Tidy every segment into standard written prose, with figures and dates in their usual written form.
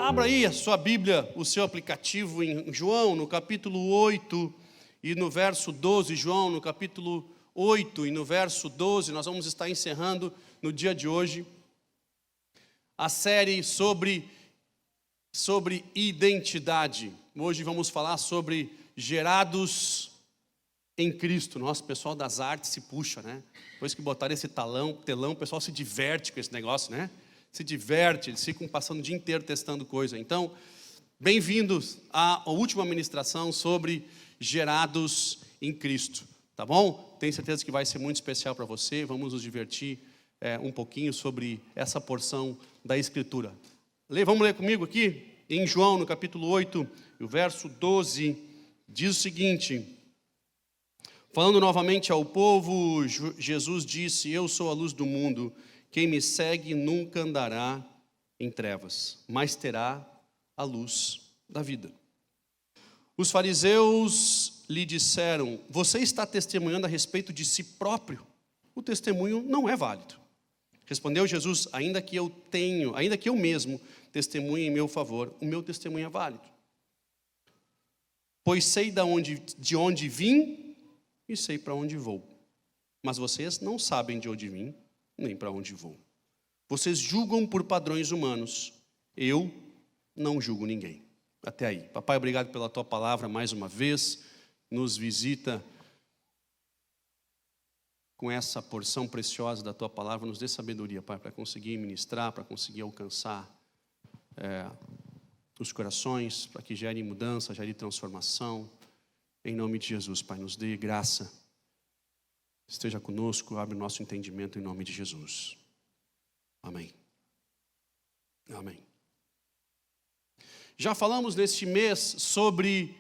Abra aí a sua Bíblia, o seu aplicativo em João, no capítulo 8 e no verso 12. João, no capítulo 8 e no verso 12, nós vamos estar encerrando no dia de hoje a série sobre identidade. Hoje vamos falar sobre gerados em Cristo. Nossa, o pessoal das artes se puxa, né? Depois que botaram esse telão, o pessoal se diverte com esse negócio, né? Se diverte, eles ficam passando o dia inteiro testando coisa. Então, bem-vindos à última ministração sobre gerados em Cristo, tá bom? Tenho certeza que vai ser muito especial para você. Vamos nos divertir um pouquinho sobre essa porção da Escritura. Vamos ler comigo aqui? Em João, no capítulo 8, o verso 12, diz o seguinte: falando novamente ao povo, Jesus disse: eu sou a luz do mundo. Quem me segue nunca andará em trevas, mas terá a luz da vida. Os fariseus lhe disseram: você está testemunhando a respeito de si próprio. O testemunho não é válido. Respondeu Jesus: ainda que eu mesmo testemunhe em meu favor, o meu testemunho é válido. Pois sei de onde vim e sei para onde vou. Mas vocês não sabem de onde vim, nem para onde vou. Vocês julgam por padrões humanos. Eu não julgo ninguém. Até aí. Papai, obrigado pela tua palavra mais uma vez. Nos visita com essa porção preciosa da tua palavra. Nos dê sabedoria, Pai, para conseguir ministrar, para conseguir alcançar os corações, para que gere mudança, gere transformação. Em nome de Jesus, Pai, nos dê graça. Esteja conosco, abre o nosso entendimento em nome de Jesus. Amém. Amém. Já falamos neste mês sobre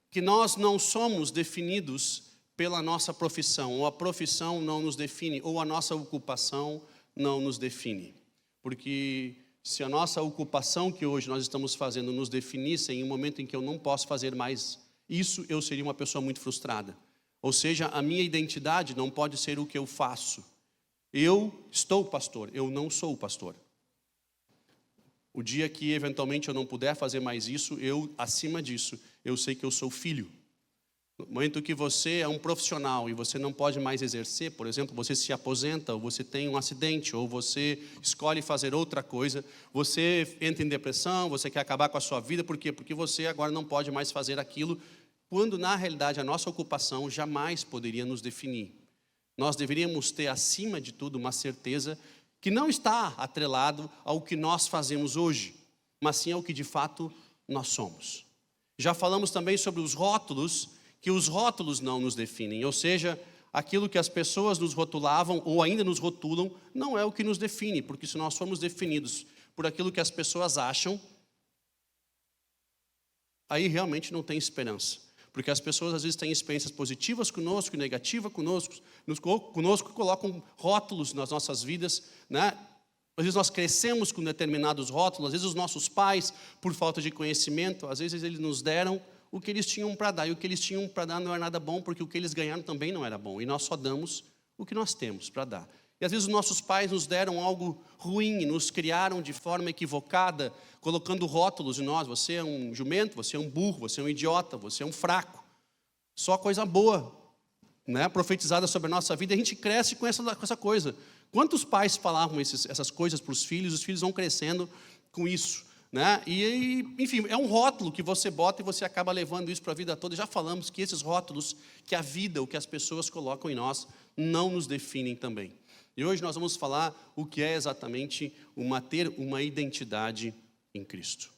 que nós não somos definidos pela nossa profissão, ou a profissão não nos define, ou a nossa ocupação não nos define. Porque se a nossa ocupação que hoje nós estamos fazendo nos definisse em um momento em que eu não posso fazer mais isso, eu seria uma pessoa muito frustrada. Ou seja, a minha identidade não pode ser o que eu faço. Eu estou pastor, eu não sou pastor. O dia que eventualmente eu não puder fazer mais isso, acima disso, eu sei que eu sou filho. No momento que você é um profissional e você não pode mais exercer, por exemplo, você se aposenta, ou você tem um acidente, ou você escolhe fazer outra coisa, você entra em depressão, você quer acabar com a sua vida, por quê? Porque você agora não pode mais fazer aquilo, quando na realidade a nossa ocupação jamais poderia nos definir. Nós deveríamos ter acima de tudo uma certeza que não está atrelado ao que nós fazemos hoje, mas sim ao que de fato nós somos. Já falamos também sobre os rótulos, que os rótulos não nos definem, ou seja, aquilo que as pessoas nos rotulavam ou ainda nos rotulam não é o que nos define, porque se nós formos definidos por aquilo que as pessoas acham, aí realmente não tem esperança. Porque as pessoas às vezes têm experiências positivas conosco, negativas conosco, colocam rótulos nas nossas vidas, né? Às vezes nós crescemos com determinados rótulos, às vezes os nossos pais, por falta de conhecimento, às vezes eles nos deram o que eles tinham para dar, e o que eles tinham para dar não era nada bom, porque o que eles ganharam também não era bom, e nós só damos o que nós temos para dar. E às vezes os nossos pais nos deram algo ruim, nos criaram de forma equivocada, colocando rótulos em nós. Você é um jumento, você é um burro, você é um idiota, você é um fraco. Só coisa boa, né, profetizada sobre a nossa vida, e a gente cresce com essa coisa. Quantos pais falavam essas coisas para os filhos vão crescendo com isso, né? E enfim, é um rótulo que você bota e você acaba levando isso para a vida toda. Já falamos que esses rótulos, que a vida, o que as pessoas colocam em nós, não nos definem também. E hoje nós vamos falar o que é exatamente ter uma identidade em Cristo.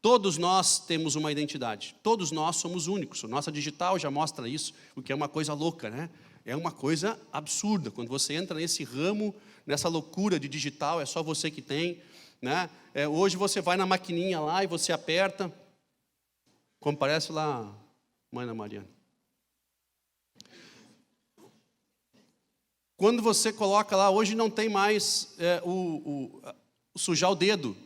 Todos nós temos uma identidade, todos nós somos únicos. Nossa digital já mostra isso, o que é uma coisa louca, né? É uma coisa absurda. Quando você entra nesse ramo, nessa loucura de digital, é só você que tem, né? Hoje você vai na maquininha lá e você aperta, como parece lá, mãe Ana Mariana. Quando você coloca lá, hoje não tem mais sujar o dedo.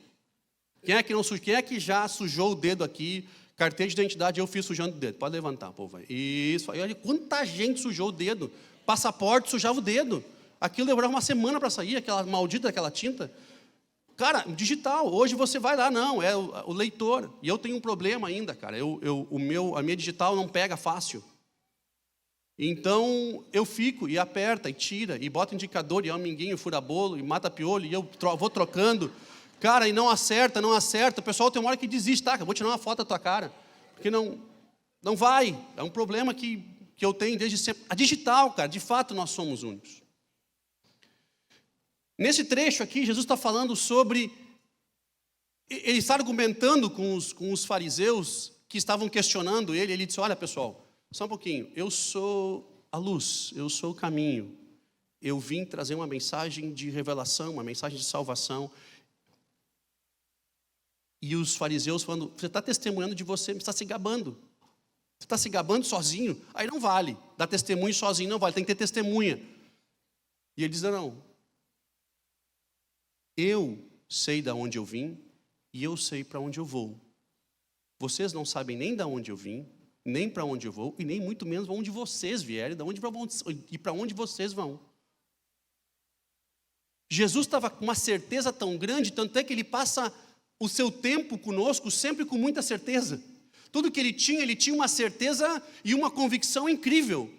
Quem é que já sujou o dedo aqui? Carteira de identidade, eu fiz sujando o dedo. Pode levantar, povo. Isso. E olha quanta gente sujou o dedo. Passaporte sujava o dedo. Aquilo demorava uma semana para sair, aquela maldita daquela tinta. cara, digital, hoje você vai lá, não, é o leitor. E eu tenho um problema ainda, cara, a minha digital não pega fácil. Então, eu fico e aperta, e tira, e bota indicador, e é um minguinho, fura bolo, e mata piolho, e eu vou trocando. Cara, e não acerta. O pessoal tem uma hora que desiste, tá, vou tirar uma foto da tua cara. Porque não vai. É um problema que eu tenho desde sempre. A digital, cara, de fato nós somos únicos. Nesse trecho aqui, Jesus está falando sobre... Ele está argumentando com os fariseus que estavam questionando ele. Ele disse, olha pessoal, só um pouquinho. Eu sou a luz, eu sou o caminho. Eu vim trazer uma mensagem de revelação, uma mensagem de salvação. E os fariseus falando, você está testemunhando de você está se gabando. Você está se gabando sozinho? Aí não vale. Dar testemunho sozinho não vale, tem que ter testemunha. E ele diz, não. Eu sei de onde eu vim e eu sei para onde eu vou. Vocês não sabem nem de onde eu vim, nem para onde eu vou, e nem muito menos para onde vocês vierem, e para onde vocês vão. Jesus estava com uma certeza tão grande, tanto é que ele passa o seu tempo conosco sempre com muita certeza. Tudo que ele tinha uma certeza e uma convicção incrível.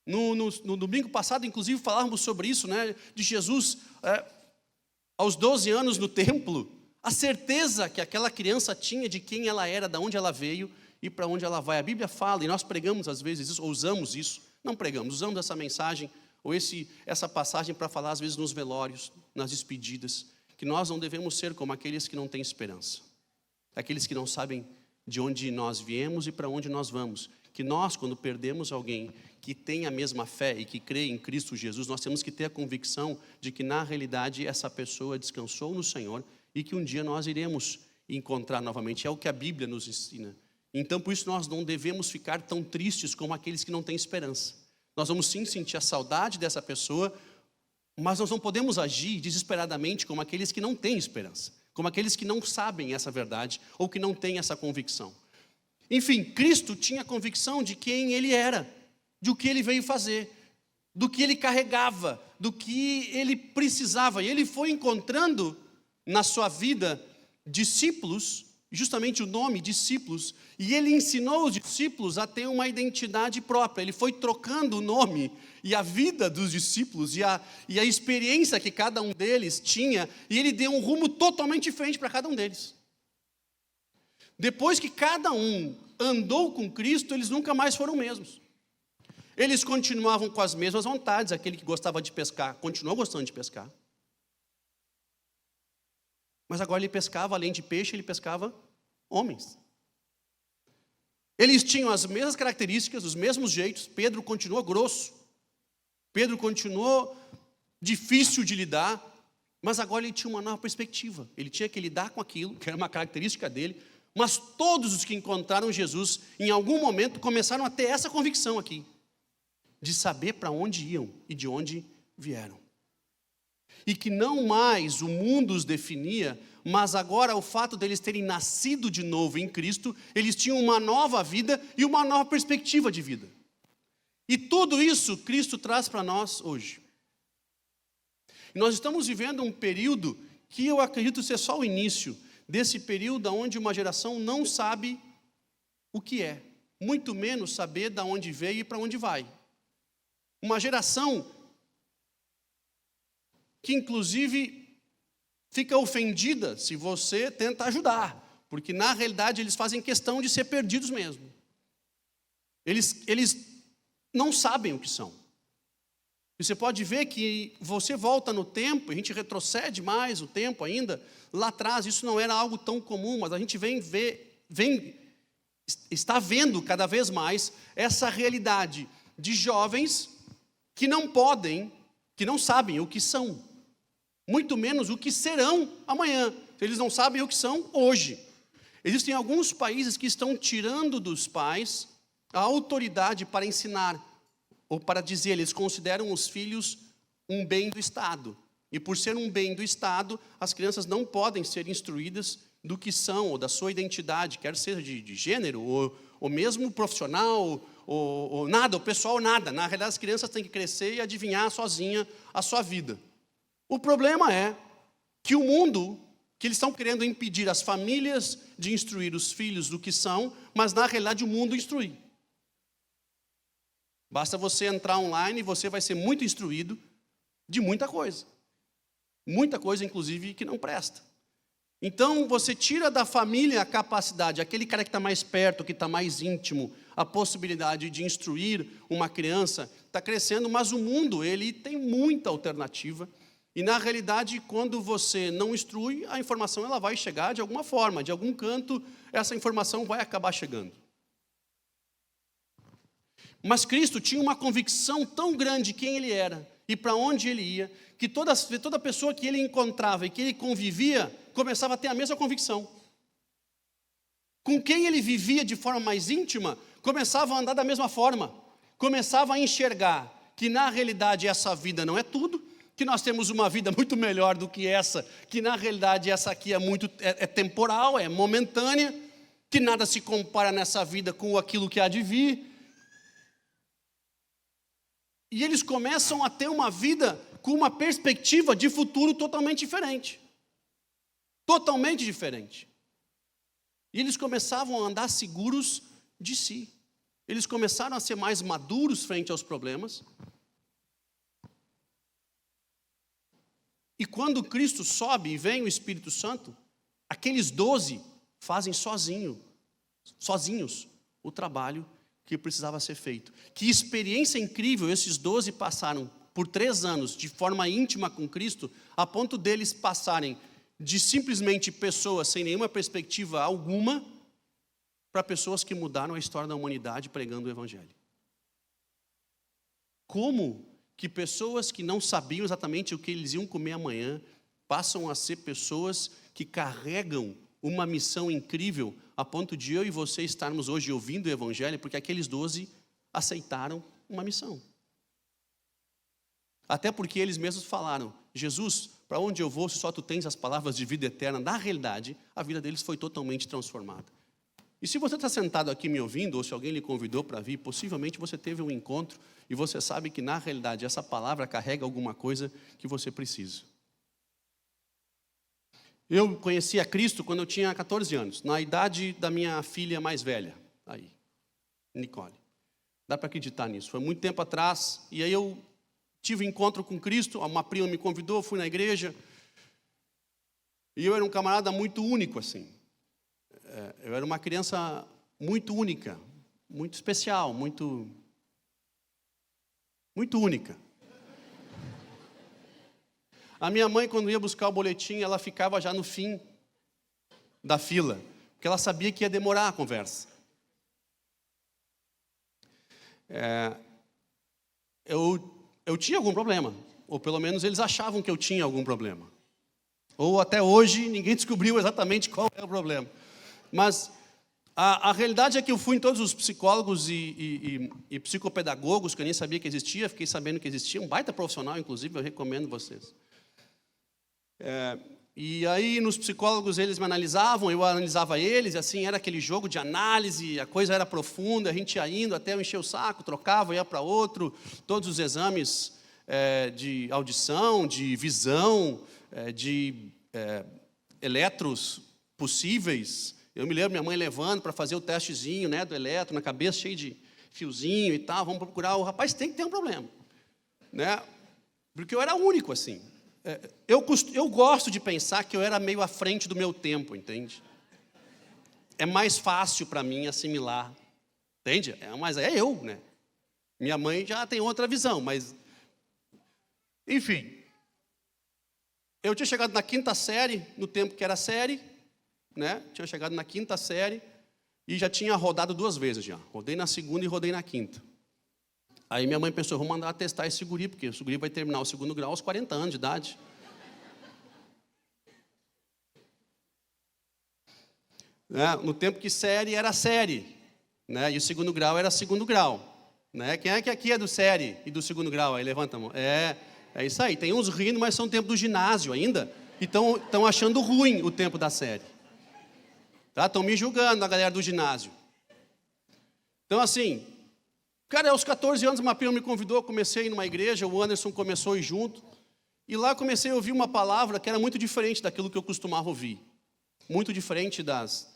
No domingo passado, inclusive, falávamos sobre isso, né? De Jesus, aos 12 anos no templo, a certeza que aquela criança tinha de quem ela era, de onde ela veio e para onde ela vai. A Bíblia fala, e nós pregamos às vezes isso, ou usamos isso, não pregamos, usamos essa mensagem, ou essa passagem para falar às vezes nos velórios, nas despedidas, que nós não devemos ser como aqueles que não têm esperança, aqueles que não sabem de onde nós viemos e para onde nós vamos. Que nós, quando perdemos alguém que tem a mesma fé e que crê em Cristo Jesus, nós temos que ter a convicção de que na realidade essa pessoa descansou no Senhor e que um dia nós iremos encontrar novamente. É o que a Bíblia nos ensina. Então, por isso nós não devemos ficar tão tristes como aqueles que não têm esperança. Nós vamos sim sentir a saudade dessa pessoa, mas nós não podemos agir desesperadamente como aqueles que não têm esperança, como aqueles que não sabem essa verdade ou que não têm essa convicção. Enfim, Cristo tinha convicção de quem Ele era, do que Ele veio fazer, do que Ele carregava, do que Ele precisava. E Ele foi encontrando na sua vida discípulos, justamente o nome discípulos, e Ele ensinou os discípulos a ter uma identidade própria. Ele foi trocando o nome e a vida dos discípulos e a experiência que cada um deles tinha, e Ele deu um rumo totalmente diferente para cada um deles. Depois que cada um andou com Cristo, eles nunca mais foram mesmos. Eles continuavam com as mesmas vontades. Aquele que gostava de pescar, continuou gostando de pescar. Mas agora ele pescava, além de peixe, ele pescava homens. Eles tinham as mesmas características, os mesmos jeitos. Pedro continuou grosso. Pedro continuou difícil de lidar. Mas agora ele tinha uma nova perspectiva. Ele tinha que lidar com aquilo, que era uma característica dele. Mas todos os que encontraram Jesus, em algum momento, começaram a ter essa convicção aqui, de saber para onde iam e de onde vieram. E que não mais o mundo os definia, mas agora o fato deles terem nascido de novo em Cristo, eles tinham uma nova vida e uma nova perspectiva de vida. E tudo isso Cristo traz para nós hoje. E nós estamos vivendo um período que eu acredito ser só o início desse período onde uma geração não sabe o que é, muito menos saber de onde veio e para onde vai. Uma geração que inclusive fica ofendida se você tenta ajudar, porque na realidade eles fazem questão de ser perdidos mesmo. Eles não sabem o que são. E você pode ver que você volta no tempo, a gente retrocede mais o tempo ainda. Lá atrás isso não era algo tão comum, mas a gente está vendo cada vez mais essa realidade de jovens que não podem, que não sabem o que são, muito menos o que serão amanhã. Eles não sabem o que são hoje. Existem alguns países que estão tirando dos pais a autoridade para ensinar, ou para dizer, eles consideram os filhos um bem do Estado. E por ser um bem do Estado, as crianças não podem ser instruídas do que são, ou da sua identidade, quer seja de gênero, ou mesmo profissional, ou nada, o pessoal nada. Na realidade, as crianças têm que crescer e adivinhar sozinha a sua vida. O problema é que o mundo, que eles estão querendo impedir as famílias de instruir os filhos do que são, mas na realidade o mundo instrui. Basta você entrar online e você vai ser muito instruído de muita coisa. Muita coisa, inclusive, que não presta. Então, você tira da família a capacidade, aquele cara que está mais perto, que está mais íntimo, a possibilidade de instruir uma criança, está crescendo, mas o mundo, ele tem muita alternativa. E, na realidade, quando você não instrui, a informação ela vai chegar de alguma forma, de algum canto, essa informação vai acabar chegando. Mas Cristo tinha uma convicção tão grande de quem Ele era e para onde Ele ia, que toda pessoa que Ele encontrava e que Ele convivia, começava a ter a mesma convicção. Com quem Ele vivia de forma mais íntima, começava a andar da mesma forma. Começava a enxergar que na realidade essa vida não é tudo, que nós temos uma vida muito melhor do que essa, que na realidade essa aqui é temporal, é momentânea, que nada se compara nessa vida com aquilo que há de vir. E eles começam a ter uma vida com uma perspectiva de futuro totalmente diferente. Totalmente diferente. E eles começavam a andar seguros de si. Eles começaram a ser mais maduros frente aos problemas. E quando Cristo sobe e vem o Espírito Santo, aqueles 12 fazem sozinhos o trabalho que precisava ser feito. Que experiência incrível esses 12 passaram por 3 anos de forma íntima com Cristo, a ponto deles passarem de simplesmente pessoas sem nenhuma perspectiva alguma para pessoas que mudaram a história da humanidade pregando o Evangelho. Como que pessoas que não sabiam exatamente o que eles iam comer amanhã passam a ser pessoas que carregam uma missão incrível a ponto de eu e você estarmos hoje ouvindo o Evangelho, porque aqueles 12 aceitaram uma missão. Até porque eles mesmos falaram: Jesus, para onde eu vou se só tu tens as palavras de vida eterna? Na realidade, a vida deles foi totalmente transformada. E se você está sentado aqui me ouvindo, ou se alguém lhe convidou para vir, possivelmente você teve um encontro e você sabe que na realidade essa palavra carrega alguma coisa que você precisa. Eu conheci a Cristo quando eu tinha 14 anos, na idade da minha filha mais velha, aí, Nicole. Dá para acreditar nisso, foi muito tempo atrás, e aí eu tive um encontro com Cristo, uma prima me convidou, fui na igreja, e eu era um camarada muito único, assim. Eu era uma criança muito única, muito especial, muito única. A minha mãe, quando ia buscar o boletim, ela ficava já no fim da fila, porque ela sabia que ia demorar a conversa. Eu tinha algum problema, ou pelo menos eles achavam que eu tinha algum problema. Ou até hoje ninguém descobriu exatamente qual é o problema. Mas a realidade é que eu fui em todos os psicólogos e psicopedagogos, que eu nem sabia que existia, fiquei sabendo que existia, um baita profissional, inclusive, eu recomendo vocês. E aí nos psicólogos eles me analisavam, eu analisava eles, e assim era aquele jogo de análise, a coisa era profunda, a gente ia indo até eu encher o saco, trocava, ia para outro, todos os exames de audição, de visão, de eletros possíveis. Eu me lembro minha mãe levando para fazer o testezinho, né, do eletro, na cabeça cheio de fiozinho e tal, vamos procurar, o rapaz tem que ter um problema, né, porque eu era único assim. Eu gosto de pensar que eu era meio à frente do meu tempo, entende? É mais fácil para mim assimilar, entende? Mas é eu, né? Minha mãe já tem outra visão, mas... Enfim. Eu tinha chegado na 5ª série, no tempo que era série, né? Tinha chegado na 5ª série e já tinha rodado 2 vezes já. Rodei na 2ª e rodei na 5ª. Aí minha mãe pensou, vou mandar testar esse guri, porque o guri vai terminar o 2º grau aos 40 anos de idade. No tempo que série era série, né? E o 2º grau era 2º grau. Né? Quem é que aqui é do série e do 2º grau? Aí levanta a mão. É isso aí. Tem uns rindo, mas são tempo do ginásio ainda. E estão achando ruim o tempo da série. Estão me julgando a galera do ginásio. Então assim... Cara, aos 14 anos, uma prima me convidou, comecei a ir numa igreja, o Anderson começou a ir junto. E lá comecei a ouvir uma palavra que era muito diferente daquilo que eu costumava ouvir. Muito diferente das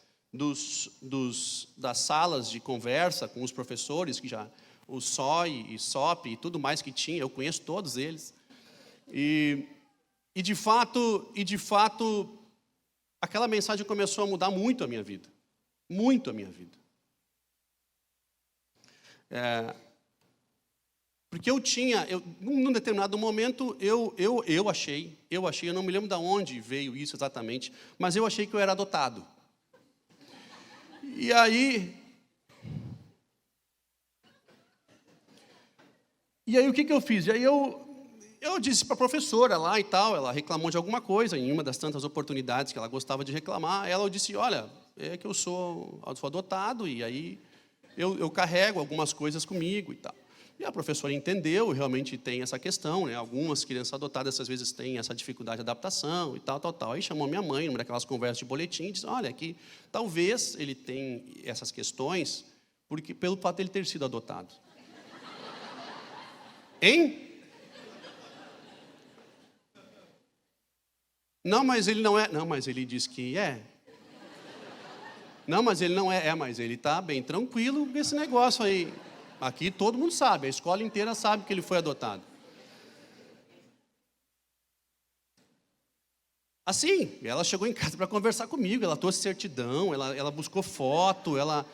salas de conversa com os professores, que já o SOI e SOP e tudo mais que tinha, eu conheço todos eles. E de fato, aquela mensagem começou a mudar muito a minha vida. Muito a minha vida. Porque num determinado momento, eu achei, eu não me lembro de onde veio isso exatamente, mas eu achei que eu era adotado. E aí o que eu fiz? E aí eu disse para a professora lá e tal, ela reclamou de alguma coisa, em uma das tantas oportunidades que ela gostava de reclamar, eu disse, olha, é que eu sou adotado, e aí eu carrego algumas coisas comigo e tal. E a professora entendeu, realmente tem essa questão, né? Algumas crianças adotadas, às vezes, têm essa dificuldade de adaptação e tal. Aí chamou minha mãe, numa daquelas conversas de boletim, e disse, olha, que talvez ele tenha essas questões pelo fato de ele ter sido adotado. Hein? Não, mas ele não é. Não, mas ele diz que é. Não, mas ele não é. Mas ele está bem tranquilo com esse negócio aí. Aqui todo mundo sabe, a escola inteira sabe que ele foi adotado. Assim, ela chegou em casa para conversar comigo, ela trouxe certidão, ela buscou foto, ela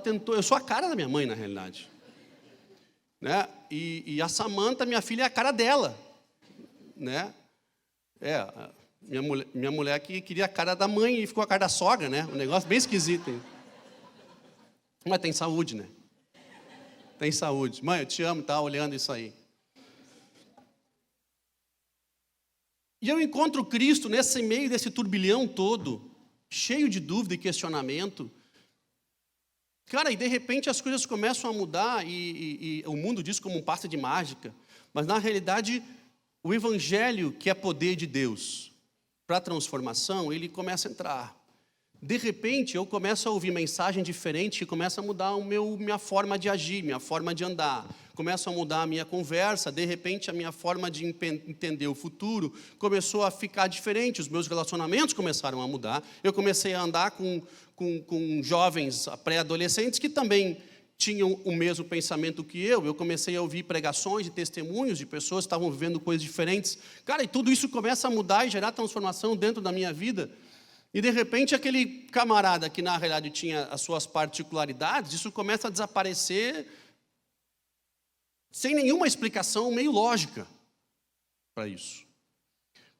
tentou... Eu sou a cara da minha mãe, na realidade. Né? E a Samanta, minha filha, é a cara dela. Né? Minha mulher que queria a cara da mãe e ficou a cara da sogra, né? Um negócio bem esquisito. Hein? Mas tem saúde, né? Tem saúde. Mãe, eu te amo, tá olhando isso aí. E eu encontro Cristo nesse meio desse turbilhão todo, cheio de dúvida e questionamento. Cara, e de repente as coisas começam a mudar e o mundo diz como um passe de mágica. Mas na realidade, o Evangelho, que é poder de Deus para a transformação, ele começa a entrar. De repente, eu começo a ouvir mensagem diferente que começa a mudar minha forma de agir, minha forma de andar. Começa a mudar a minha conversa, de repente a minha forma de entender o futuro começou a ficar diferente, os meus relacionamentos começaram a mudar. Eu comecei a andar com jovens pré-adolescentes que também tinham o mesmo pensamento que eu comecei a ouvir pregações e testemunhos de pessoas que estavam vivendo coisas diferentes. Cara, e tudo isso começa a mudar e gerar transformação dentro da minha vida. E, de repente, aquele camarada que, na realidade, tinha as suas particularidades, isso começa a desaparecer sem nenhuma explicação meio lógica para isso.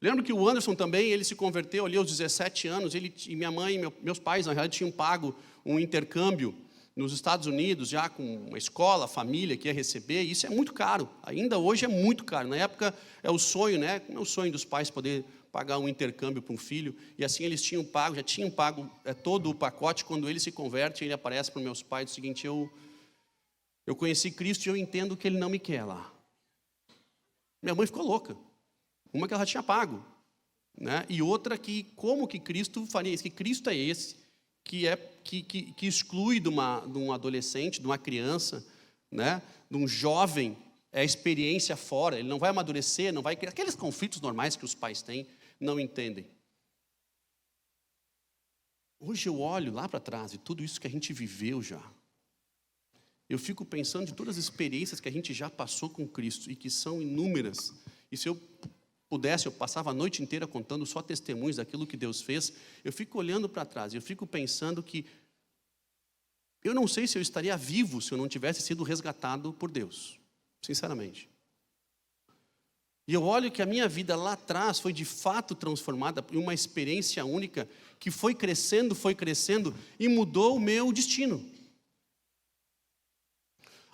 Lembro que o Anderson também, ele se converteu ali aos 17 anos, e minha mãe e meus pais, na realidade, tinham pago um intercâmbio nos Estados Unidos, já com uma escola, família que ia receber, e isso é muito caro, ainda hoje é muito caro. Na época, é o sonho, né? É o sonho dos pais poder pagar um intercâmbio para um filho, e assim eles já tinham pago todo o pacote. Quando ele se converte, ele aparece para os meus pais, o seguinte, eu conheci Cristo e eu entendo que Ele não me quer lá. Minha mãe ficou louca, uma que ela já tinha pago, né? E outra que, como que Cristo faria isso? Que Cristo é esse, que exclui de um adolescente, de uma criança, né? De um jovem, a experiência fora, ele não vai amadurecer, não vai criar aqueles conflitos normais que os pais têm, não entendem. Hoje eu olho lá para trás e tudo isso que a gente viveu já, eu fico pensando de todas as experiências que a gente já passou com Cristo e que são inúmeras. E se eu pudesse, eu passava a noite inteira contando só testemunhos daquilo que Deus fez. Eu fico olhando para trás e eu fico pensando que eu não sei se eu estaria vivo se eu não tivesse sido resgatado por Deus, sinceramente. E eu olho que a minha vida lá atrás foi de fato transformada por uma experiência única que foi crescendo e mudou o meu destino.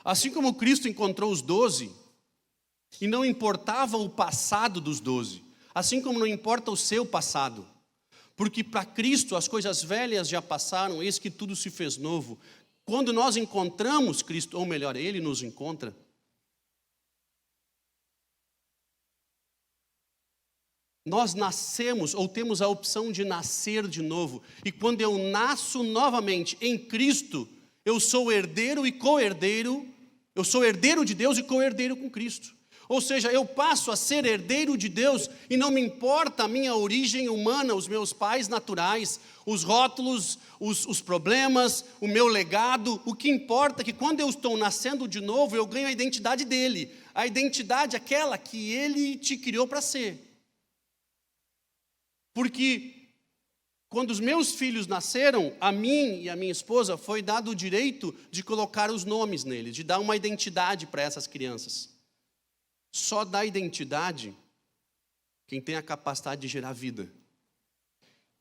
Assim como Cristo encontrou os 12, e não importava o passado dos 12, assim como não importa o seu passado, porque para Cristo as coisas velhas já passaram, eis que tudo se fez novo. Quando nós encontramos Cristo, ou melhor, Ele nos encontra, nós nascemos, ou temos a opção de nascer de novo. E quando eu nasço novamente em Cristo, eu sou herdeiro e co-herdeiro, eu sou herdeiro de Deus e co-herdeiro com Cristo. Ou seja, eu passo a ser herdeiro de Deus e não me importa a minha origem humana, os meus pais naturais, os rótulos, os problemas, o meu legado. O que importa é que quando eu estou nascendo de novo, eu ganho a identidade dele. A identidade aquela que ele te criou para ser. Porque quando os meus filhos nasceram, a mim e a minha esposa foi dado o direito de colocar os nomes neles, de dar uma identidade para essas crianças. Só dá identidade quem tem a capacidade de gerar vida.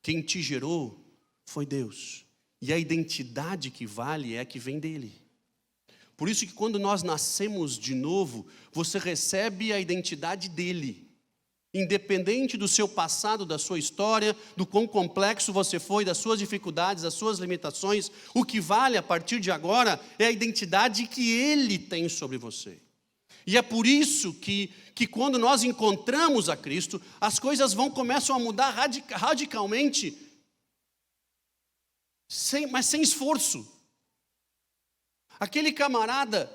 Quem te gerou foi Deus. E a identidade que vale é a que vem dele. Por isso que quando nós nascemos de novo, você recebe a identidade dele. Independente do seu passado, da sua história, do quão complexo você foi, das suas dificuldades, das suas limitações, o que vale a partir de agora é a identidade que ele tem sobre você. E é por isso que quando nós encontramos a Cristo, as coisas começam a mudar radicalmente, mas sem esforço. Aquele camarada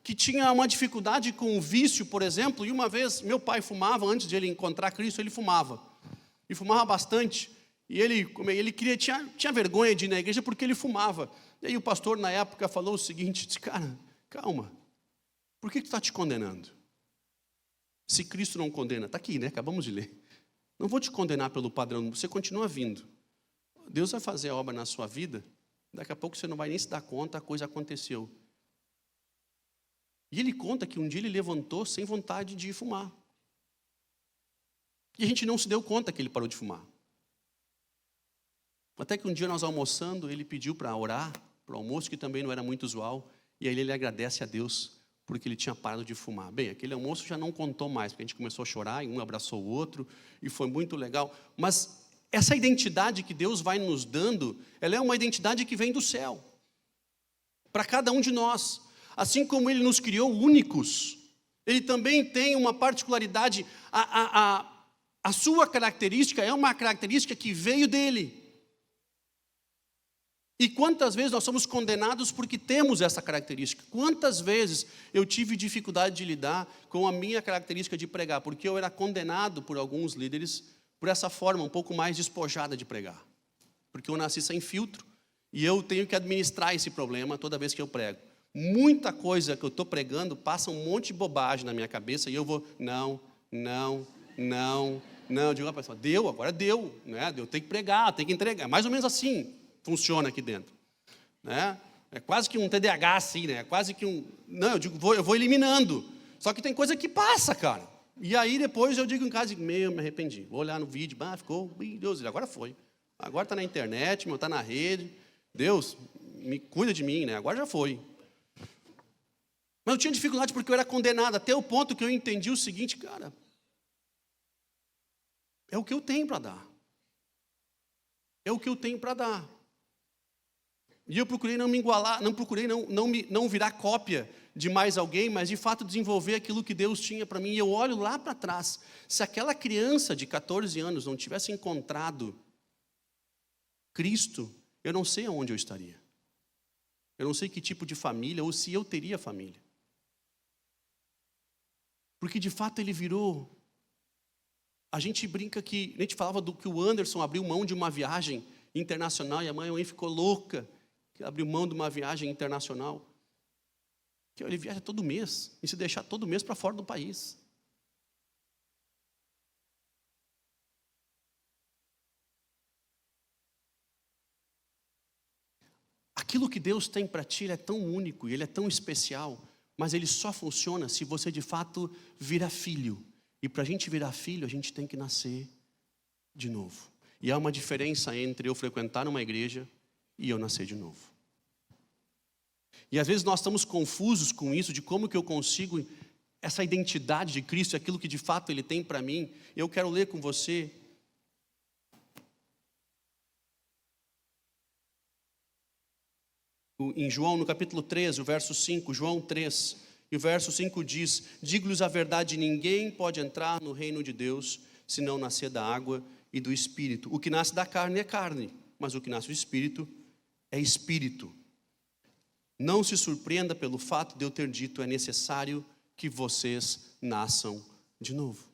que tinha uma dificuldade com o vício, por exemplo, e uma vez meu pai fumava, antes de ele encontrar Cristo, ele fumava. E fumava bastante. E ele tinha vergonha de ir na igreja porque ele fumava. E aí o pastor, na época, falou o seguinte, disse, cara, calma, por que tu está te condenando? Se Cristo não condena, está aqui, né? Acabamos de ler. Não vou te condenar pelo padrão, você continua vindo. Deus vai fazer a obra na sua vida, daqui a pouco você não vai nem se dar conta, a coisa aconteceu. E ele conta que um dia ele levantou sem vontade de fumar. E a gente não se deu conta que ele parou de fumar. Até que um dia nós almoçando, ele pediu para orar, para o almoço, que também não era muito usual, e aí ele agradece a Deus, porque ele tinha parado de fumar. Bem, aquele almoço já não contou mais, porque a gente começou a chorar, e um abraçou o outro, e foi muito legal. Mas essa identidade que Deus vai nos dando, ela é uma identidade que vem do céu, para cada um de nós. Assim como Ele nos criou únicos, Ele também tem uma particularidade, a sua característica é uma característica que veio dEle. E quantas vezes nós somos condenados porque temos essa característica? Quantas vezes eu tive dificuldade de lidar com a minha característica de pregar? Porque eu era condenado por alguns líderes por essa forma um pouco mais despojada de pregar. Porque eu nasci sem filtro e eu tenho que administrar esse problema toda vez que eu prego. Muita coisa que eu estou pregando passa um monte de bobagem na minha cabeça e eu vou, não. Eu digo, pessoal, agora deu, né? Eu tenho que pregar, tenho que entregar. Mais ou menos assim funciona aqui dentro, né? É quase que um TDAH assim, né? É quase que um... Não, eu digo, eu vou eliminando. Só que tem coisa que passa, cara. E aí depois eu digo em casa, me arrependi. Vou olhar no vídeo, ficou, Deus, agora foi. Agora está na internet, está na rede. Deus, me cuida de mim, né? Agora já foi. Mas eu tinha dificuldade porque eu era condenado, até o ponto que eu entendi o seguinte, cara, é o que eu tenho para dar. É o que eu tenho para dar. E eu procurei não me igualar, não virar cópia de mais alguém, mas de fato desenvolver aquilo que Deus tinha para mim. E eu olho lá para trás, se aquela criança de 14 anos não tivesse encontrado Cristo, eu não sei aonde eu estaria. Eu não sei que tipo de família, ou se eu teria família. Porque de fato ele virou. A gente brinca que, a gente falava que o Anderson abriu mão de uma viagem internacional e a mãe ficou louca, que abriu mão de uma viagem internacional. Que ele viaja todo mês, e se deixar todo mês para fora do país. Aquilo que Deus tem para ti é tão único, e Ele é tão especial, mas ele só funciona se você de fato virar filho. E para a gente virar filho, a gente tem que nascer de novo. E há uma diferença entre eu frequentar uma igreja e eu nascer de novo. E às vezes nós estamos confusos com isso, de como que eu consigo essa identidade de Cristo, aquilo que de fato Ele tem para mim. Eu quero ler com você em João, no capítulo 13, o verso 5, João 3, e o verso 5 diz: digo-lhes a verdade, ninguém pode entrar no reino de Deus, se não nascer da água e do Espírito. O que nasce da carne é carne, mas o que nasce do Espírito é Espírito. Não se surpreenda pelo fato de eu ter dito, é necessário que vocês nasçam de novo.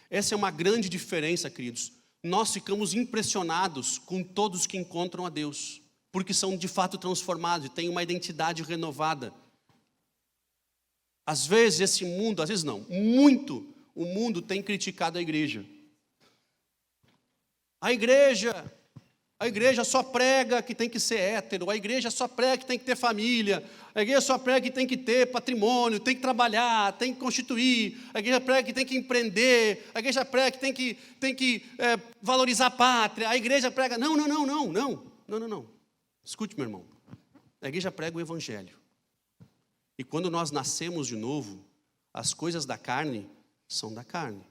Essa é uma grande diferença, queridos. Nós ficamos impressionados com todos que encontram a Deus, porque são de fato transformados e têm uma identidade renovada. Às vezes esse mundo, às vezes não, muito, o mundo tem criticado a igreja. A igreja só prega que tem que ser hétero, a igreja só prega que tem que ter família, a igreja só prega que tem que ter patrimônio, tem que trabalhar, tem que constituir, a igreja prega que tem que empreender, a igreja prega que tem que valorizar a pátria, a igreja prega... Não. Escute, meu irmão, a igreja prega o evangelho. E quando nós nascemos de novo, as coisas da carne são da carne,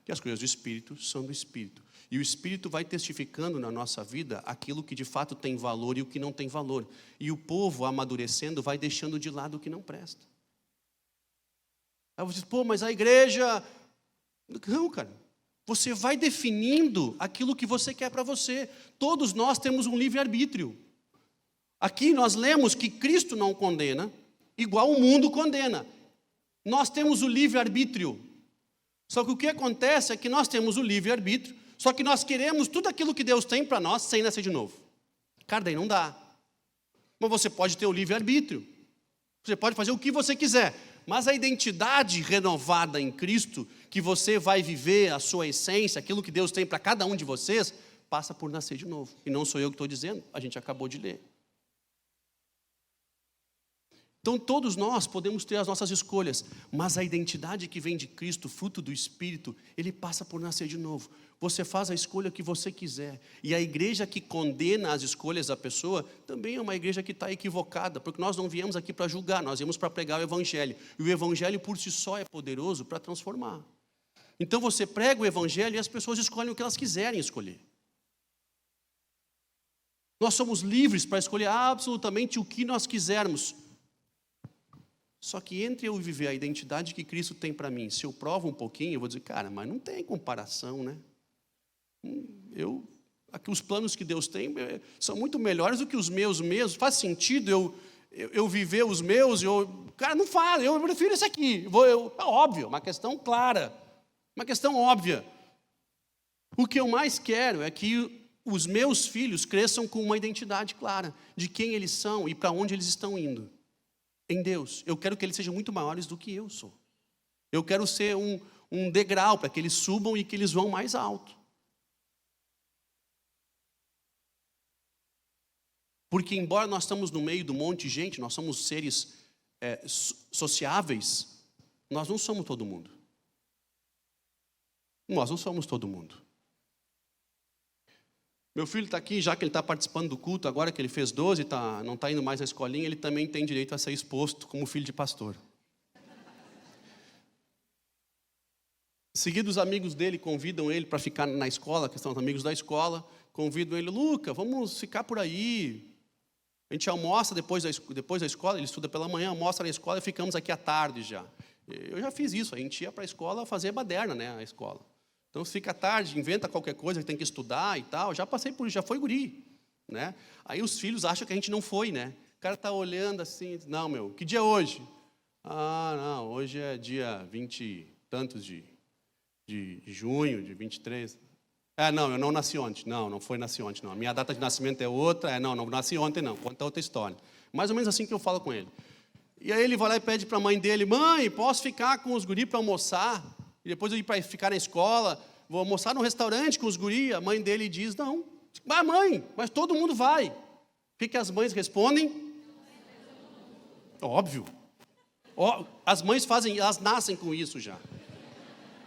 e as coisas do Espírito são do Espírito. E o Espírito vai testificando na nossa vida aquilo que de fato tem valor e o que não tem valor. E o povo, amadurecendo, vai deixando de lado o que não presta. Aí você diz, pô, mas a igreja... Não, cara. Você vai definindo aquilo que você quer para você. Todos nós temos um livre-arbítrio. Aqui nós lemos que Cristo não condena, igual o mundo condena. Nós temos o livre-arbítrio. Só que o que acontece é que nós temos o livre-arbítrio, só que nós queremos tudo aquilo que Deus tem para nós sem nascer de novo. Cara, daí não dá. Mas você pode ter o livre-arbítrio. Você pode fazer o que você quiser. Mas a identidade renovada em Cristo, que você vai viver a sua essência, aquilo que Deus tem para cada um de vocês, passa por nascer de novo. E não sou eu que estou dizendo, a gente acabou de ler. Então todos nós podemos ter as nossas escolhas, mas a identidade que vem de Cristo, fruto do Espírito, ele passa por nascer de novo. Você faz a escolha que você quiser. E a igreja que condena as escolhas da pessoa, também é uma igreja que está equivocada, porque nós não viemos aqui para julgar, nós viemos para pregar o Evangelho. E o Evangelho por si só é poderoso para transformar. Então você prega o Evangelho e as pessoas escolhem o que elas quiserem escolher. Nós somos livres para escolher absolutamente o que nós quisermos. Só que entre eu viver a identidade que Cristo tem para mim, se eu provo um pouquinho, eu vou dizer, cara, mas não tem comparação, né? Aqui os planos que Deus tem são muito melhores do que os meus mesmos. Faz sentido eu viver os meus? Cara, não faz, eu prefiro esse aqui. É óbvio, uma questão clara, uma questão óbvia. O que eu mais quero é que os meus filhos cresçam com uma identidade clara de quem eles são e para onde eles estão indo. Em Deus. Eu quero que eles sejam muito maiores do que eu sou. Eu quero ser um degrau para que eles subam e que eles vão mais alto. Porque embora nós estamos no meio de um monte de gente, nós somos seres sociáveis, nós não somos todo mundo. Nós não somos todo mundo. Meu filho está aqui, já que ele está participando do culto, agora que ele fez 12, não está indo mais na escolinha, ele também tem direito a ser exposto como filho de pastor. Seguidos, os amigos dele convidam ele para ficar na escola, que são os amigos da escola, convidam ele, Luca, vamos ficar por aí. A gente almoça depois da escola, ele estuda pela manhã, almoça na escola e ficamos aqui à tarde já. Eu já fiz isso, a gente ia para a escola fazer baderna, né, a escola. Então fica à tarde, inventa qualquer coisa que tem que estudar e tal. Já passei por isso, já foi guri, né? Aí os filhos acham que a gente não foi, né? O cara está olhando assim, não, meu, que dia é hoje? Ah, não, hoje é dia 20 e tantos de junho, de 23. Não, eu não nasci ontem. Não foi nasci ontem, não. A minha data de nascimento é outra. Não nasci ontem, não. Conta outra história. Mais ou menos assim que eu falo com ele. E aí ele vai lá e pede para a mãe dele, mãe, posso ficar com os guris para almoçar? E depois eu ir para ficar na escola, vou almoçar no restaurante com os guri. A mãe dele diz, não. Mas mãe, mas todo mundo vai. O que as mães respondem? Óbvio. As mães fazem, elas nascem com isso já.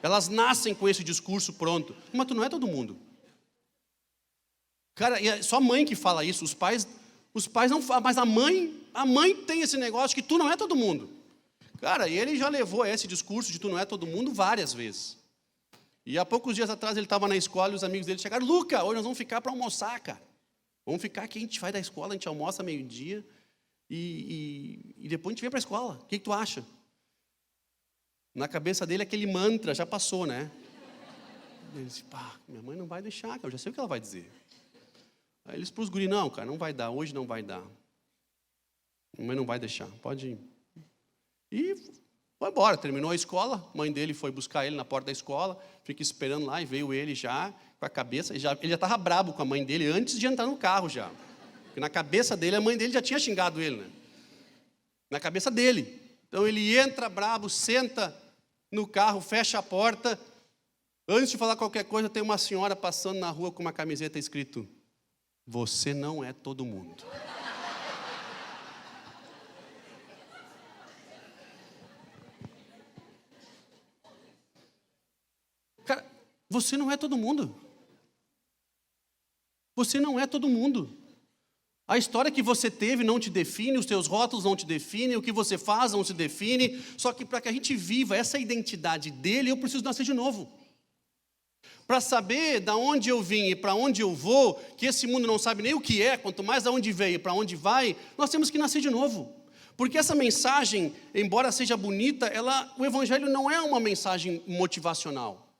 Elas nascem com esse discurso pronto. Mas tu não é todo mundo. Cara, é só a mãe que fala isso. Os pais não falam, mas a mãe tem esse negócio que tu não é todo mundo. Cara, e ele já levou esse discurso de tu não é todo mundo várias vezes. E há poucos dias atrás ele estava na escola e os amigos dele chegaram, Luca, hoje nós vamos ficar para almoçar, cara. Vamos ficar aqui, a gente vai da escola, a gente almoça meio-dia e depois a gente vem para a escola. O que tu acha? Na cabeça dele aquele mantra já passou, né? Ele disse, minha mãe não vai deixar, cara, eu já sei o que ela vai dizer. Aí eles para os guri, não, cara, não vai dar, hoje não vai dar. Minha mãe não vai deixar, pode ir. E foi embora, terminou a escola, a mãe dele foi buscar ele na porta da escola, fica esperando lá e veio ele já com a cabeça, ele já estava brabo com a mãe dele antes de entrar no carro já. Porque na cabeça dele, a mãe dele já tinha xingado ele, né? Na cabeça dele. Então ele entra brabo, senta no carro, fecha a porta. Antes de falar qualquer coisa, tem uma senhora passando na rua com uma camiseta escrito: "Você não é todo mundo". Cara, você não é todo mundo. Você não é todo mundo. A história que você teve não te define, os teus rótulos não te definem, o que você faz não te define. Só que para que a gente viva essa identidade dele, eu preciso nascer de novo. Para saber de onde eu vim e para onde eu vou, que esse mundo não sabe nem o que é, quanto mais de onde veio e para onde vai, nós temos que nascer de novo. Porque essa mensagem, embora seja bonita, o evangelho não é uma mensagem motivacional.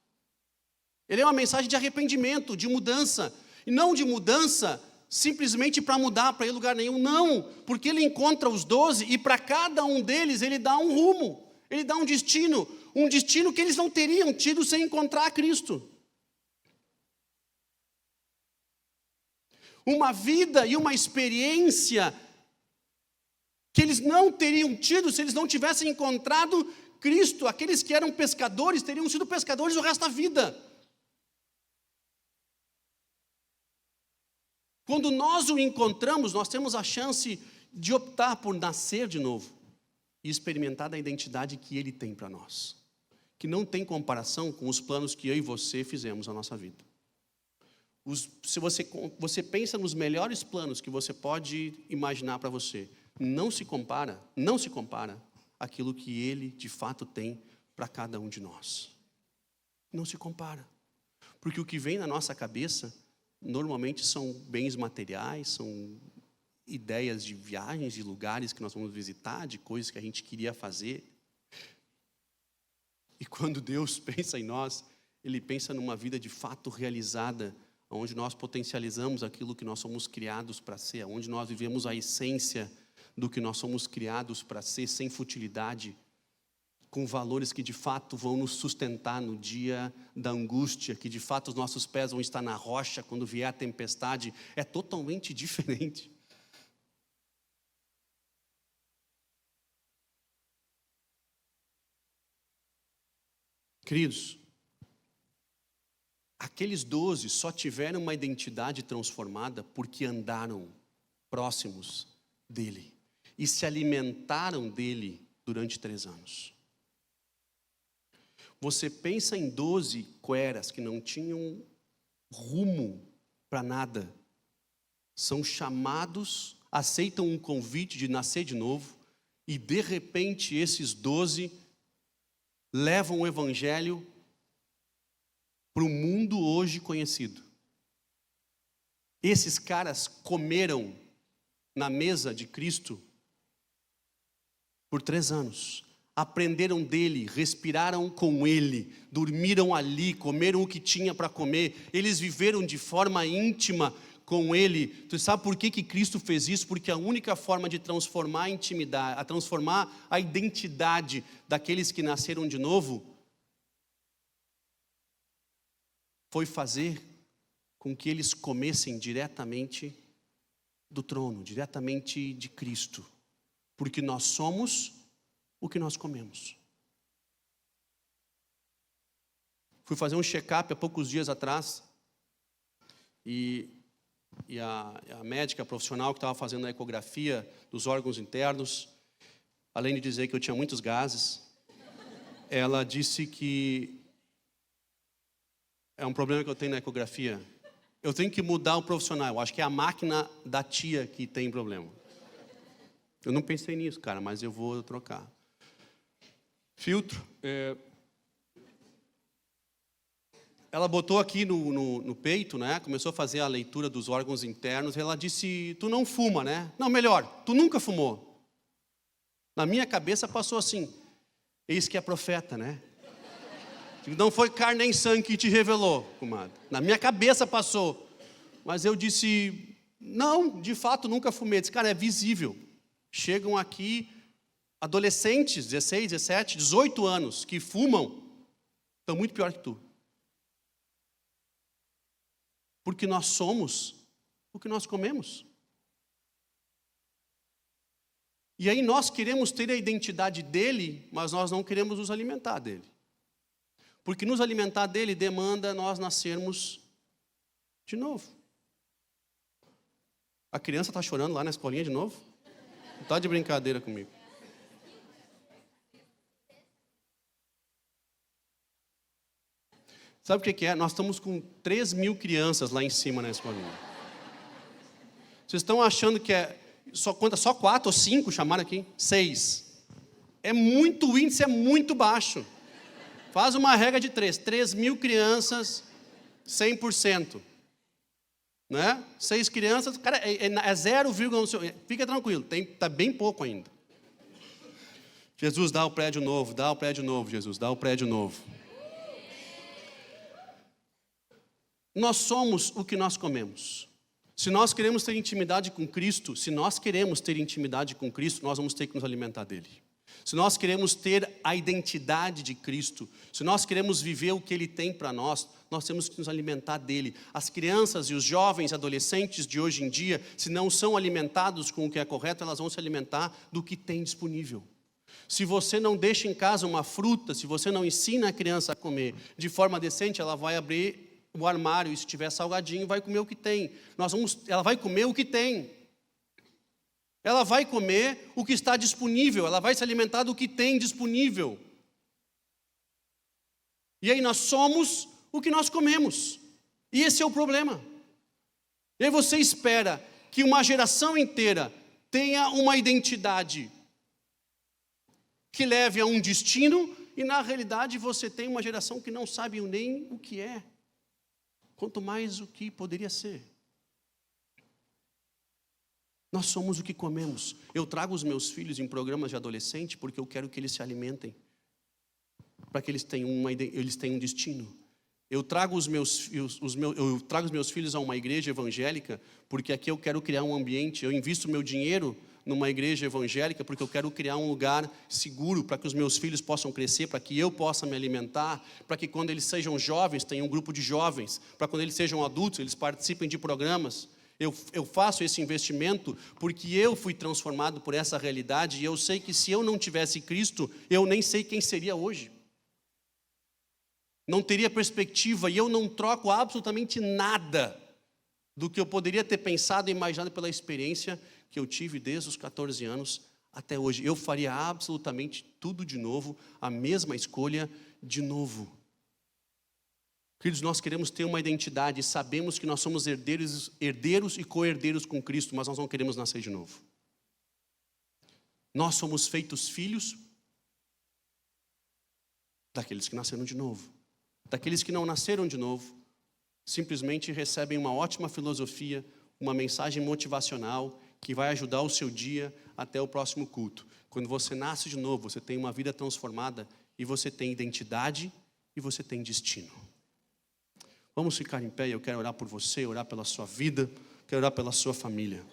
Ele é uma mensagem de arrependimento, de mudança. E não de mudança simplesmente para mudar, para ir a lugar nenhum. Não, porque ele encontra os 12 e para cada um deles ele dá um rumo. Ele dá um destino que eles não teriam tido sem encontrar a Cristo. Uma vida e uma experiência que eles não teriam tido se eles não tivessem encontrado Cristo. Aqueles que eram pescadores teriam sido pescadores o resto da vida. Quando nós o encontramos, nós temos a chance de optar por nascer de novo e experimentar da identidade que Ele tem para nós, que não tem comparação com os planos que eu e você fizemos na nossa vida. Se você pensa nos melhores planos que você pode imaginar para você, não se compara àquilo que Ele de fato tem para cada um de nós. Não se compara, porque o que vem na nossa cabeça normalmente são bens materiais, são ideias de viagens, de lugares que nós vamos visitar, de coisas que a gente queria fazer. E quando Deus pensa em nós, Ele pensa numa vida de fato realizada, onde nós potencializamos aquilo que nós somos criados para ser, onde nós vivemos a essência do que nós somos criados para ser, sem futilidade, com valores que de fato vão nos sustentar no dia da angústia, que de fato os nossos pés vão estar na rocha quando vier a tempestade. É totalmente diferente. Queridos, aqueles 12 só tiveram uma identidade transformada porque andaram próximos dele e se alimentaram dele durante 3 anos. Você pensa em 12 cueras que não tinham rumo para nada, são chamados, aceitam um convite de nascer de novo, e de repente esses 12 levam o evangelho para o mundo hoje conhecido. Esses caras comeram na mesa de Cristo por 3 anos. Aprenderam dele, respiraram com ele, dormiram ali, comeram o que tinha para comer. Eles viveram de forma íntima com ele. Tu sabe por que Cristo fez isso? Porque a única forma de transformar a intimidade, a transformar a identidade daqueles que nasceram de novo, foi fazer com que eles comessem diretamente do trono, diretamente de Cristo. Porque nós somos o que nós comemos. Fui fazer um check-up há poucos dias atrás e a médica profissional que estava fazendo a ecografia dos órgãos internos, além de dizer que eu tinha muitos gases, ela disse que é um problema que eu tenho na ecografia. Eu tenho que mudar o profissional. Eu acho que é a máquina da tia que tem problema. Eu não pensei nisso, cara, mas eu vou trocar. Filtro. Ela botou aqui no peito, né? Começou a fazer a leitura dos órgãos internos. E ela disse: tu não fuma, né? Não, melhor, tu nunca fumou. Na minha cabeça passou assim: eis que é profeta, né? Não foi carne nem sangue que te revelou, comadre. Na minha cabeça passou. Mas eu disse: não, de fato nunca fumei. Disse: cara, é visível. Chegam aqui adolescentes, 16, 17, 18 anos, que fumam, estão muito pior que tu. Porque nós somos o que nós comemos. E aí nós queremos ter a identidade dele, mas nós não queremos nos alimentar dele. Porque nos alimentar dele demanda nós nascermos de novo. A criança está chorando lá na escolinha de novo? Não está de brincadeira comigo. Sabe o que é? Nós estamos com 3.000 crianças lá em cima na escolinha. Vocês estão achando que é só 4 ou 5 chamaram aqui? 6. O índice é muito baixo. Faz uma regra de 3. 3.000 crianças, 100%. Né? 6 crianças, cara, é 0, fica tranquilo, está bem pouco ainda. Jesus, dá o prédio novo, Jesus, dá o prédio novo. Nós somos o que nós comemos. Se nós queremos ter intimidade com Cristo, nós vamos ter que nos alimentar dele. Se nós queremos ter a identidade de Cristo, se nós queremos viver o que ele tem para nós temos que nos alimentar dele. As crianças e os jovens adolescentes de hoje em dia, se não são alimentados com o que é correto, elas vão se alimentar do que tem disponível. Se você não deixa em casa uma fruta, se você não ensina a criança a comer de forma decente, ela vai abrir o armário e se tiver salgadinho, vai comer o que tem. Ela vai comer o que tem. Ela vai comer o que está disponível, ela vai se alimentar do que tem disponível. E aí nós somos o que nós comemos. E esse é o problema. E aí você espera que uma geração inteira tenha uma identidade que leve a um destino, e na realidade você tem uma geração que não sabe nem o que é, quanto mais o que poderia ser. Nós somos o que comemos. Eu trago os meus filhos em programas de adolescente porque eu quero que eles se alimentem, para que eles tenham um destino. Eu trago os meus filhos a uma igreja evangélica porque aqui eu quero criar um ambiente. Eu invisto meu dinheiro numa igreja evangélica porque eu quero criar um lugar seguro para que os meus filhos possam crescer, para que eu possa me alimentar, para que quando eles sejam jovens, tenham um grupo de jovens, para quando eles sejam adultos, eles participem de programas. Eu faço esse investimento porque eu fui transformado por essa realidade e eu sei que se eu não tivesse Cristo, eu nem sei quem seria hoje. Não teria perspectiva e eu não troco absolutamente nada do que eu poderia ter pensado e imaginado pela experiência que eu tive desde os 14 anos até hoje. Eu faria absolutamente tudo de novo, a mesma escolha de novo. Queridos, nós queremos ter uma identidade, sabemos que nós somos herdeiros e co-herdeiros com Cristo, mas nós não queremos nascer de novo. Nós somos feitos filhos daqueles que nasceram de novo. Daqueles que não nasceram de novo, simplesmente recebem uma ótima filosofia, uma mensagem motivacional que vai ajudar o seu dia até o próximo culto. Quando você nasce de novo, você tem uma vida transformada e você tem identidade e você tem destino. Vamos ficar em pé, eu quero orar por você, orar pela sua vida, quero orar pela sua família.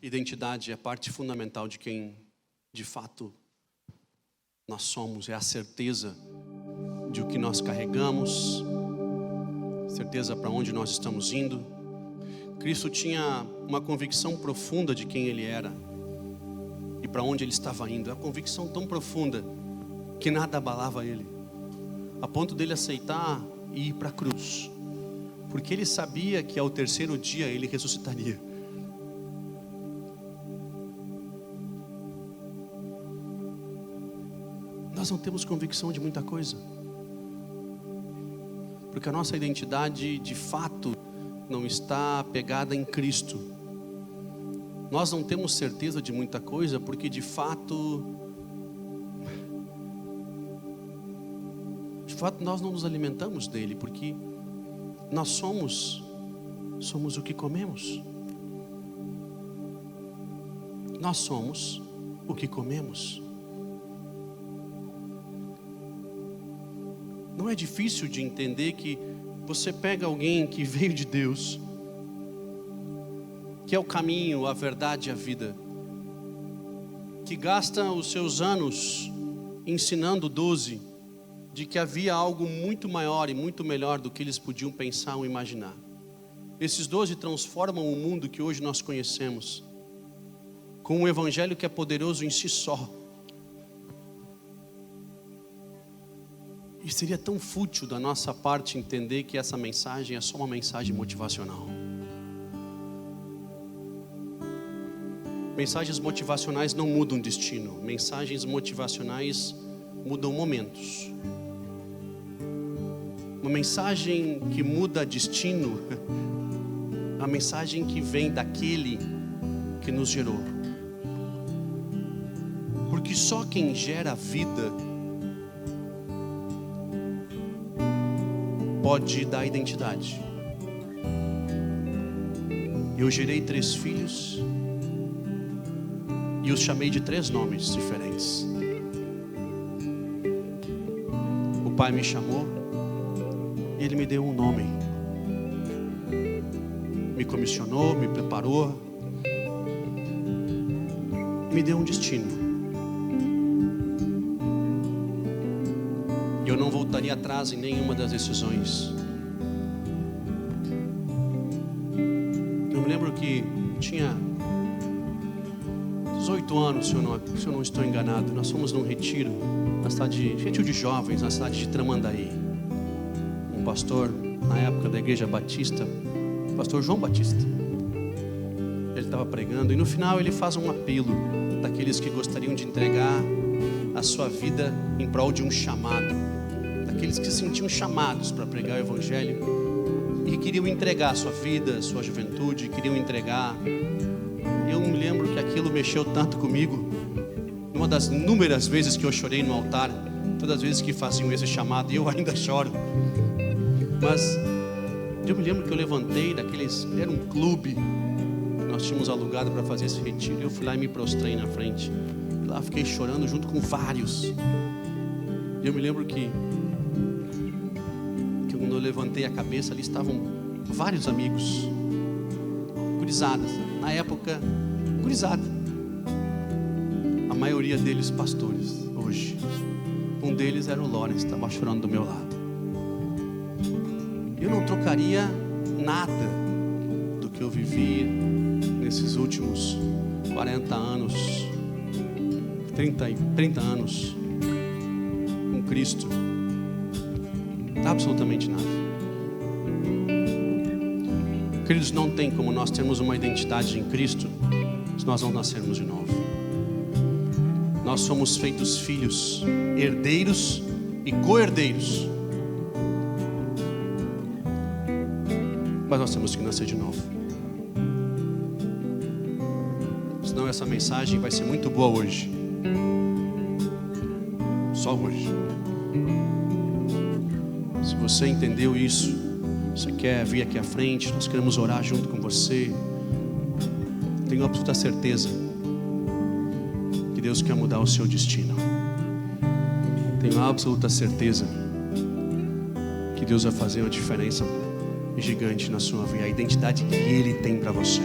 Identidade é parte fundamental de quem, de fato, nós somos. É a certeza de o que nós carregamos, certeza para onde nós estamos indo. Cristo tinha uma convicção profunda de quem Ele era e para onde Ele estava indo. É uma convicção tão profunda que nada abalava Ele, a ponto dele aceitar e ir para a cruz, porque Ele sabia que ao terceiro dia Ele ressuscitaria. Nós não temos convicção de muita coisa, porque a nossa identidade de fato não está pegada em Cristo. nós não temos certeza de muita coisa, porque de fato nós não nos alimentamos dele, porque nós somos o que comemos. Nós somos o que comemos. Não é difícil de entender que você pega alguém que veio de Deus, que é o caminho, a verdade e a vida, que gasta os seus anos ensinando 12 de que havia algo muito maior e muito melhor do que eles podiam pensar ou imaginar. Esses 12 transformam o mundo que hoje nós conhecemos, com um evangelho que é poderoso em si só. E seria tão fútil da nossa parte entender que essa mensagem é só uma mensagem motivacional. Mensagens motivacionais não mudam destino. Mensagens motivacionais mudam momentos. Uma mensagem que muda destino, a mensagem que vem daquele que nos gerou. Porque só quem gera vida pode dar identidade. Eu gerei 3 filhos e os chamei de 3 nomes diferentes. O pai me chamou e ele me deu um nome. Me comissionou, me preparou, me deu um destino. E eu não voltaria atrás em nenhuma das decisões. Eu me lembro que tinha 18 anos, se eu não estou enganado. Nós fomos num retiro, retiro de jovens, na cidade de Tramandaí. Um pastor, na época da Igreja Batista, o pastor João Batista, ele estava pregando, e no final ele faz um apelo daqueles que gostariam de entregar a sua vida em prol de um chamado, daqueles que se sentiam chamados para pregar o evangelho e que queriam entregar a sua vida, a sua juventude, queriam entregar. Eu me lembro que aquilo mexeu tanto comigo, uma das inúmeras vezes que eu chorei no altar, todas as vezes que faziam esse chamado, e eu ainda choro. Mas eu me lembro que eu levantei daqueles, era um clube que nós tínhamos alugado para fazer esse retiro. Eu fui lá e me prostrei na frente, e lá fiquei chorando junto com vários. E eu me lembro que quando eu levantei a cabeça, ali estavam vários amigos, gurizadas, na época, gurizada, a maioria deles pastores hoje. Um deles era o Lawrence, estava chorando do meu lado. Eu não trocaria nada do que eu vivi nesses últimos 40 anos, 30 anos com Cristo. Absolutamente nada. Queridos, não tem como nós termos uma identidade em Cristo se nós não nascermos de novo. Nós somos feitos filhos, herdeiros e co-herdeiros. Mas nós temos que nascer de novo. Senão essa mensagem vai ser muito boa hoje. Só hoje. Se você entendeu isso, você quer vir aqui à frente, nós queremos orar junto com você. Tenho absoluta certeza que Deus quer mudar o seu destino. Tenho absoluta certeza que Deus vai fazer uma diferença gigante na sua vida, a identidade que Ele tem para você.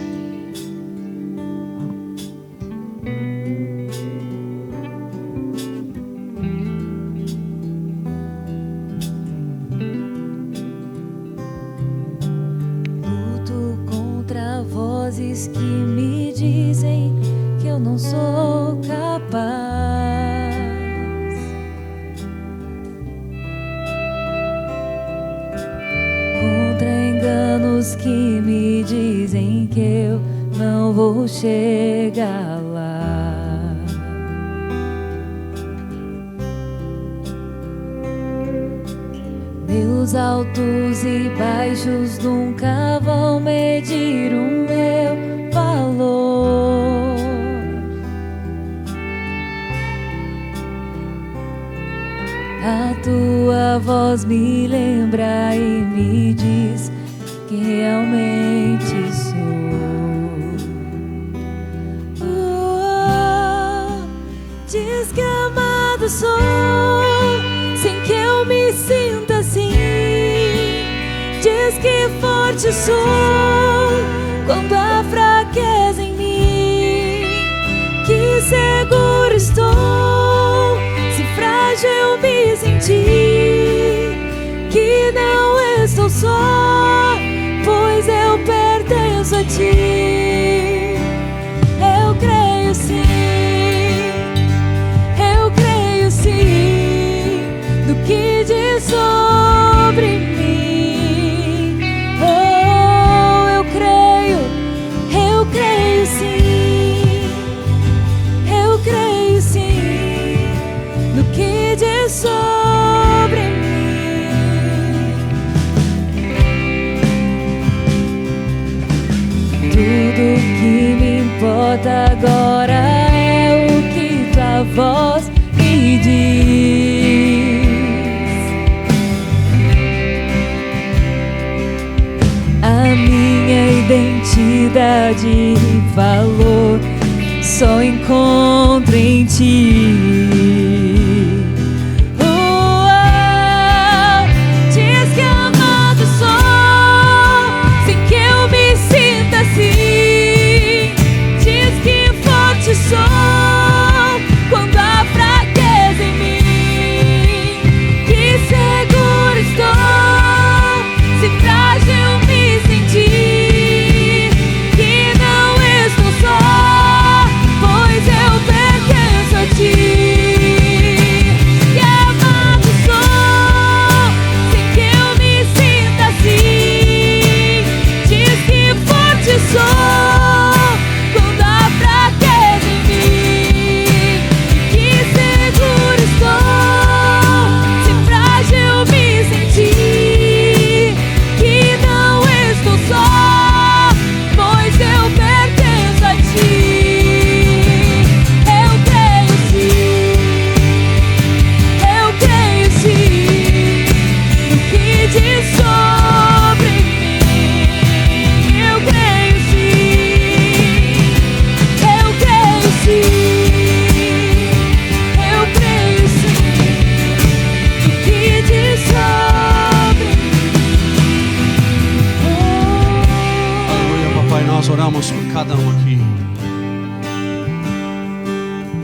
Luto contra vozes que me dizem que eu não sou capaz. Que me dizem que eu não vou chegar lá. Meus altos e baixos nunca vão medir o meu valor. A tua voz me lembra e me diz que realmente sou. Diz que amado sou, sem que eu me sinta assim. Diz que forte sou quando há fraqueza em mim. Que seguro estou, se frágil me sentir. Que não estou só, pois eu pertenço a ti. Eu creio sim, eu creio sim no que diz sobre mim. Oh, eu creio sim, eu creio sim no que diz sobre mim. Tudo que me importa agora é o que tua voz me diz. A minha identidade e valor só encontro em ti. Diz que amado sou, sem que eu me sinta assim. Diz que forte sou quando há fraqueza em mim. Que seguro estou, se frágil me sentir. Que não estou só, pois eu pertenço a ti. Que amado sou, sem que eu me sinta assim. Diz que forte sou quando há fraqueza em mim. Que seguro estou, se frágil me sentir. Que não estou só, pois eu pertenço a ti. Eu creio sim, eu creio sim no que diz sobre mim. Eu creio sim, eu creio sim, eu creio sim no que diz sobre mim. Aleluia, papai, nós oramos por cada um aqui.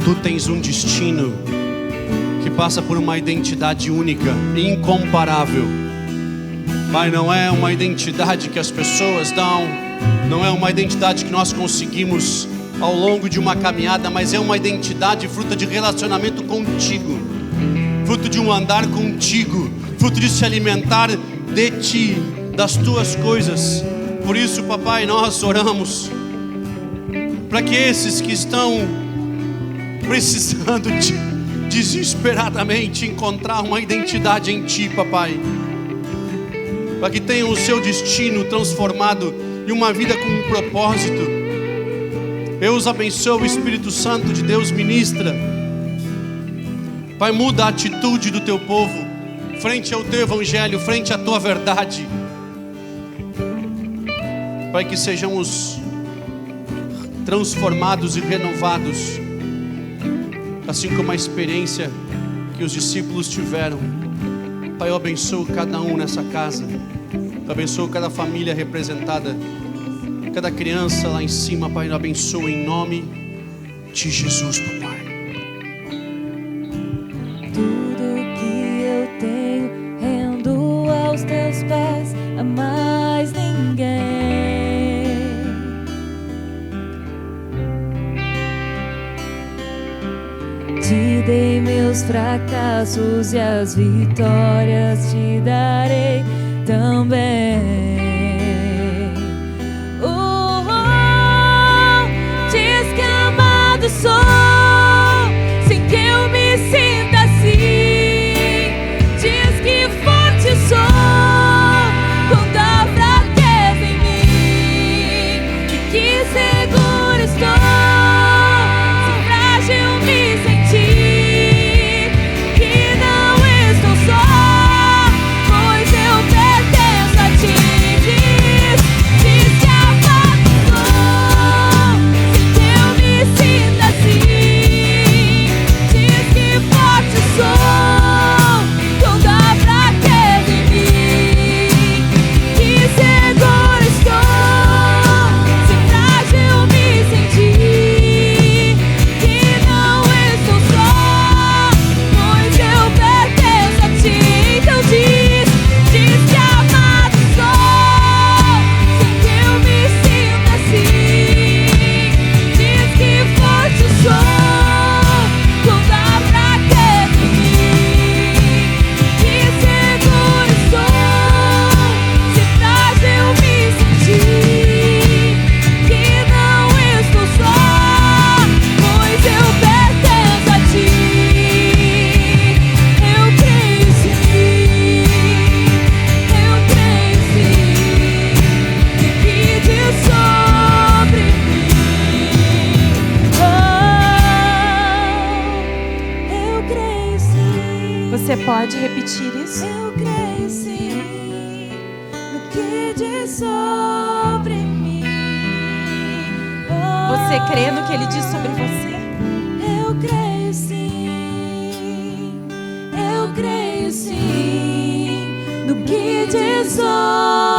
Tu tens um destino que passa por uma identidade única e incomparável. Pai, não é uma identidade que as pessoas dão, não é uma identidade que nós conseguimos ao longo de uma caminhada, mas é uma identidade fruto de relacionamento contigo, fruto de um andar contigo, fruto de se alimentar de ti, das tuas coisas. Por isso, papai, nós oramos para que esses que estão precisando desesperadamente encontrar uma identidade em ti, papai, para que tenham o seu destino transformado em uma vida com um propósito. Eu os abençoo, o Espírito Santo de Deus ministra. Pai, muda a atitude do teu povo frente ao teu evangelho, frente à tua verdade. Pai, que sejamos transformados e renovados, assim como a experiência que os discípulos tiveram. Pai, eu abençoo cada um nessa casa, eu abençoo cada família representada, cada criança lá em cima. Pai, eu abençoo em nome de Jesus, papai. Tudo que eu tenho rendo aos teus pés, a mais ninguém. Te dei meus fracassos e as vitórias te darei também. Diz que amado sou, sem que eu me sinta assim. Diz que forte sou quando há fraqueza em mim. E que seguro estou, se frágil me sentir. Que não Você pode repetir isso? Eu creio sim no que diz sobre mim. Você crê no que Ele diz sobre você? Eu creio sim, eu creio sim no que diz sobre